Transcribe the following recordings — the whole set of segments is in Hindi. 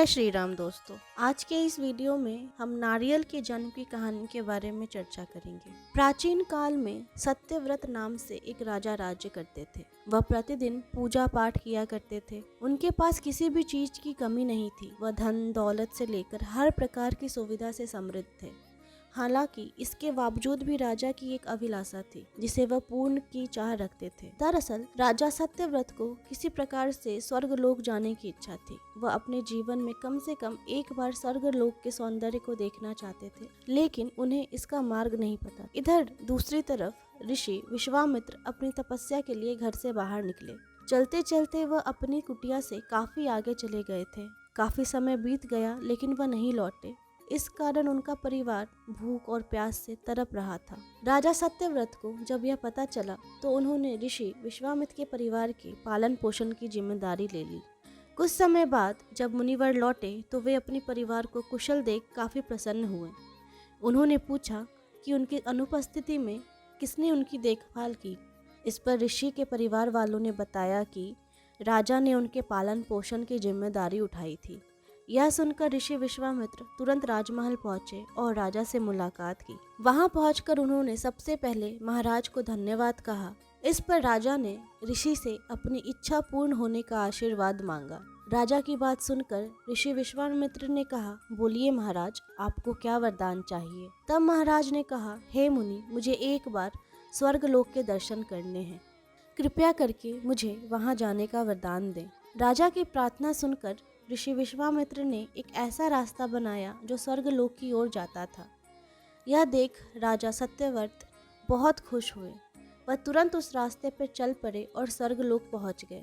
जय श्री राम दोस्तों। आज के इस वीडियो में हम नारियल के जन्म की कहानी के बारे में चर्चा करेंगे। प्राचीन काल में सत्यव्रत नाम से एक राजा राज्य करते थे। वह प्रतिदिन पूजा पाठ किया करते थे। उनके पास किसी भी चीज की कमी नहीं थी। वह धन दौलत से लेकर हर प्रकार की सुविधा से समृद्ध थे। हालांकि इसके बावजूद भी राजा की एक अभिलाषा थी जिसे वह पूर्ण की चाह रखते थे। दरअसल राजा सत्यव्रत को किसी प्रकार से स्वर्गलोक जाने की इच्छा थी। वह अपने जीवन में कम से कम एक बार स्वर्गलोक के सौंदर्य को देखना चाहते थे, लेकिन उन्हें इसका मार्ग नहीं पता। इधर दूसरी तरफ ऋषि विश्वामित्र अपनी तपस्या के लिए घर से बाहर निकले। चलते चलते वह अपनी कुटिया से काफी आगे चले गए थे। काफी समय बीत गया लेकिन वह नहीं लौटे। इस कारण उनका परिवार भूख और प्यास से तड़प रहा था। राजा सत्यव्रत को जब यह पता चला तो उन्होंने ऋषि विश्वामित्र के परिवार के पालन पोषण की जिम्मेदारी ले ली। कुछ समय बाद जब मुनिवर लौटे तो वे अपने परिवार को कुशल देख काफी प्रसन्न हुए। उन्होंने पूछा कि उनकी अनुपस्थिति में किसने उनकी देखभाल की। इस पर ऋषि के परिवार वालों ने बताया कि राजा ने उनके पालन पोषण की जिम्मेदारी उठाई थी। यह सुनकर ऋषि विश्वामित्र तुरंत राजमहल पहुंचे और राजा से मुलाकात की। वहां पहुंचकर उन्होंने सबसे पहले महाराज को धन्यवाद कहा। इस पर राजा ने ऋषि से अपनी इच्छा पूर्ण होने का आशीर्वाद मांगा। राजा की बात सुनकर ऋषि विश्वामित्र ने कहा, बोलिए महाराज, आपको क्या वरदान चाहिए। तब महाराज ने कहा, हे मुनि, मुझे एक बार स्वर्गलोक के दर्शन करने हैं। कृपया करके मुझे वहां जाने का वरदान दें। राजा की प्रार्थना सुनकर ऋषि विश्वामित्र ने एक ऐसा रास्ता बनाया जो स्वर्गलोक की ओर जाता था। यह देख राजा सत्यव्रत बहुत खुश हुए। वह तुरंत उस रास्ते पर चल पड़े और स्वर्गलोक पहुंच गए।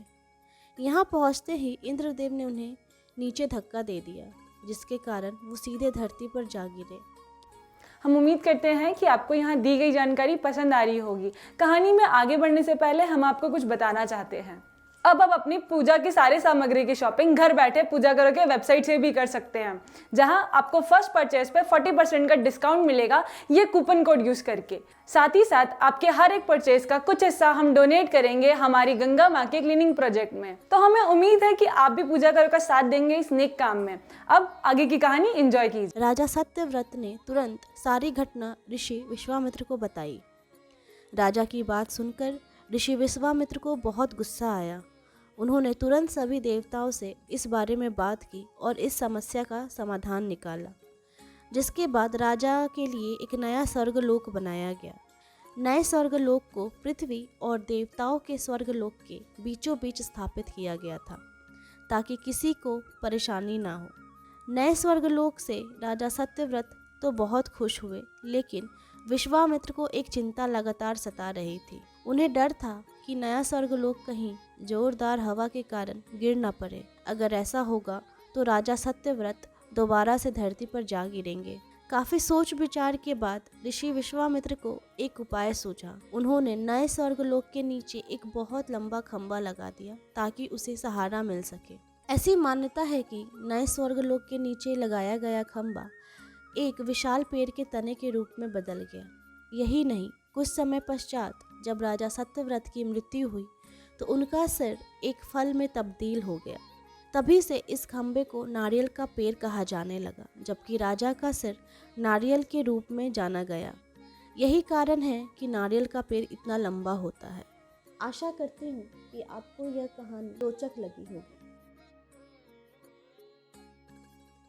यहाँ पहुंचते ही इंद्रदेव ने उन्हें नीचे धक्का दे दिया, जिसके कारण वो सीधे धरती पर जा गिरे। हम उम्मीद करते हैं कि आपको यहाँ दी गई जानकारी पसंद आ रही होगी। कहानी में आगे बढ़ने से पहले हम आपको कुछ बताना चाहते हैं। अब आप अपनी पूजा की सारी सामग्री की शॉपिंग घर बैठे पूजा करो के वेबसाइट से भी कर सकते हैं, जहां आपको फर्स्ट परचेज पे 40% का डिस्काउंट मिलेगा ये कूपन कोड यूज करके। साथ ही साथ आपके हर एक परचेज का कुछ हिस्सा हम डोनेट करेंगे हमारी गंगा माँ के क्लीनिंग प्रोजेक्ट में। तो हमें उम्मीद है कि आप भी पूजा करो का साथ देंगे इस नेक काम में। अब आगे की कहानी एंजॉय कीजिए। राजा सत्यव्रत ने तुरंत सारी घटना ऋषि विश्वामित्र को बताई। राजा की बात सुनकर ऋषि विश्वामित्र को बहुत गुस्सा आया। उन्होंने तुरंत सभी देवताओं से इस बारे में बात की और इस समस्या का समाधान निकाला, जिसके बाद राजा के लिए एक नया स्वर्गलोक बनाया गया। नए स्वर्गलोक को पृथ्वी और देवताओं के स्वर्गलोक के बीचों बीच स्थापित किया गया था, ताकि किसी को परेशानी ना हो। नए स्वर्गलोक से राजा सत्यव्रत तो बहुत खुश हुए, लेकिन विश्वामित्र को एक चिंता लगातार सता रही थी। उन्हें डर था कि नया स्वर्गलोक कहीं जोरदार हवा के कारण गिर न पड़े। अगर ऐसा होगा तो राजा सत्यव्रत दोबारा से धरती पर जा गिरेंगे। काफी सोच विचार के बाद ऋषि विश्वामित्र को एक उपाय सूझा। उन्होंने नए स्वर्गलोक के नीचे एक बहुत लंबा खंभा लगा दिया ताकि उसे सहारा मिल सके। ऐसी मान्यता है कि नए स्वर्गलोक के नीचे लगाया गया खंभा एक विशाल पेड़ के तने के रूप में बदल गया। यही नहीं, कुछ समय पश्चात जब राजा सत्यव्रत की मृत्यु हुई तो उनका सिर एक फल में तब्दील हो गया। तभी से इस खंभे को नारियल का पेड़ कहा जाने लगा, जबकि राजा का सिर नारियल के रूप में जाना गया। यही कारण है कि नारियल का पेड़ इतना लंबा होता है। आशा करती हूँ कि आपको यह कहानी रोचक लगी होगी।